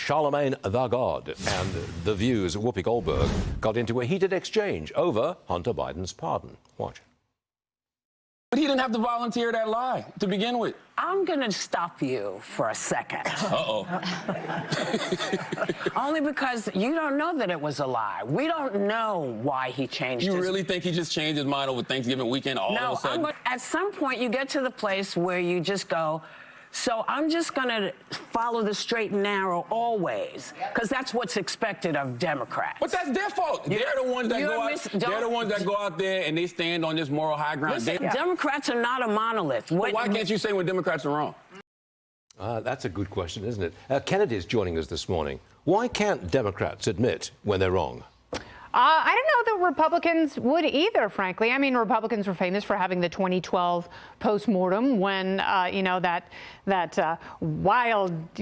Charlemagne the God and The View's Whoopi Goldberg got into a heated exchange over Hunter Biden's pardon. Watch. But he didn't have to volunteer that lie to begin with. I'm going to stop you for a second. Uh-oh. Only because you don't know that it was a lie. We don't know why he changed his... You really think he just changed his mind over Thanksgiving weekend all of a sudden? No, at some point you get to the place where you just go, so I'm just going to follow the straight and narrow always, because that's what's expected of Democrats. But that's their fault. They're the ones that go out. They're the ones that go out there and they stand on this moral high ground. Listen, Democrats are not a monolith. But why can't you say when Democrats are wrong? That's a good question, isn't it? Kennedy's joining us this morning. Why can't Democrats admit when they're wrong? I don't know that Republicans would either, frankly. I mean, Republicans were famous for having the 2012 postmortem when, that wild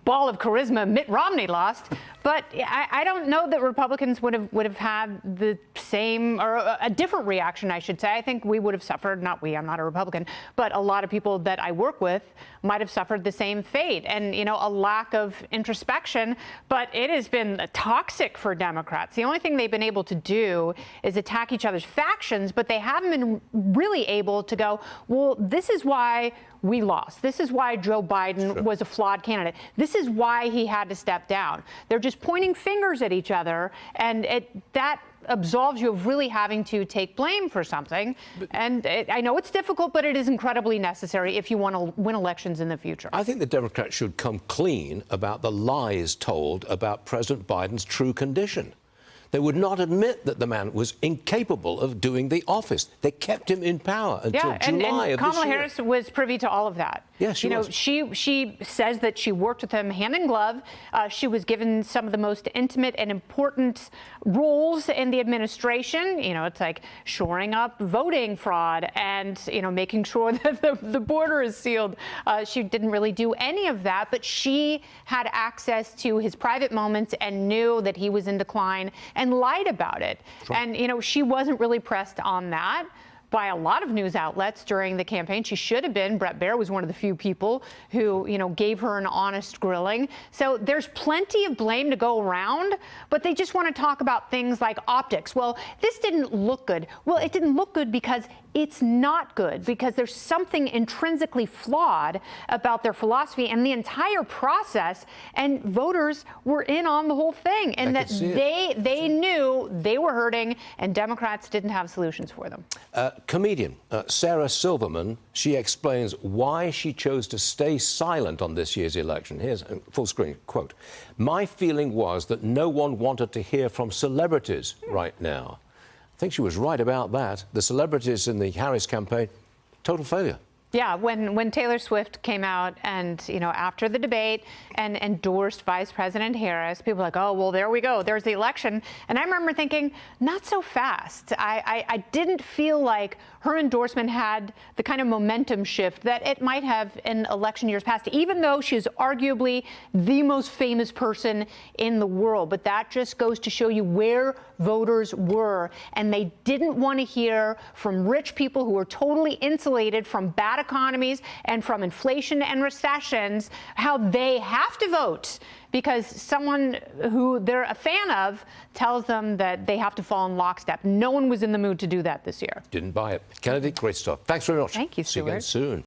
ball of charisma Mitt Romney lost. But I don't know that Republicans would have had the same or a different reaction, I should say. I think we would have suffered, not we, I'm not a Republican, but a lot of people that I work with might have suffered the same fate and, a lack of introspection. But it has been toxic for Democrats. The only thing they've been able to do is attack each other's factions, but they haven't been really able to go, well, this is why we lost. This is why Joe Biden was a flawed candidate. This is why he had to step down. They're just pointing fingers at each other, and that absolves you of really having to take blame for something. And I know it's difficult, but it is incredibly necessary if you want to win elections in the future. I think the Democrats should come clean about the lies told about President Biden's true condition. They would not admit that the man was incapable of doing the office. They kept him in power until July of this year. Kamala Harris was privy to all of that. Yes, she was. She says that she worked with him hand in glove. She was given some of the most intimate and important roles in the administration. It's like shoring up voting fraud and, making sure that the border is sealed. She didn't really do any of that, but she had access to his private moments and knew that he was in decline and lied about it. Sure. And, she wasn't really pressed on that by a lot of news outlets during the campaign. She should have been. Bret Baier was one of the few people who, gave her an honest grilling. So there's plenty of blame to go around, but they just want to talk about things like optics. Well, this didn't look good. Well, it didn't look good because it's not good, because there's something intrinsically flawed about their philosophy and the entire process, and voters were in on the whole thing, and that they knew they were hurting, and Democrats didn't have solutions for them. Comedian Sarah Silverman, she explains why she chose to stay silent on this year's election. Here's a full screen quote. "My feeling was that no one wanted to hear from celebrities right now." I think she was right about that. The celebrities in the Harris campaign, total failure. Yeah, when Taylor Swift came out and, after the debate and endorsed Vice President Harris, people were like, oh, well, there we go. There's the election. And I remember thinking, not so fast. I didn't feel like her endorsement had the kind of momentum shift that it might have in election years past, even though she's arguably the most famous person in the world. But that just goes to show you where voters were. And they didn't want to hear from rich people who were totally insulated from bad economies and from inflation and recessions, how they have to vote because someone who they're a fan of tells them that they have to fall in lockstep. No one was in the mood to do that this year. Didn't buy it. Kennedy, great stuff. Thanks very much. Thank you, See you Stuart. again soon.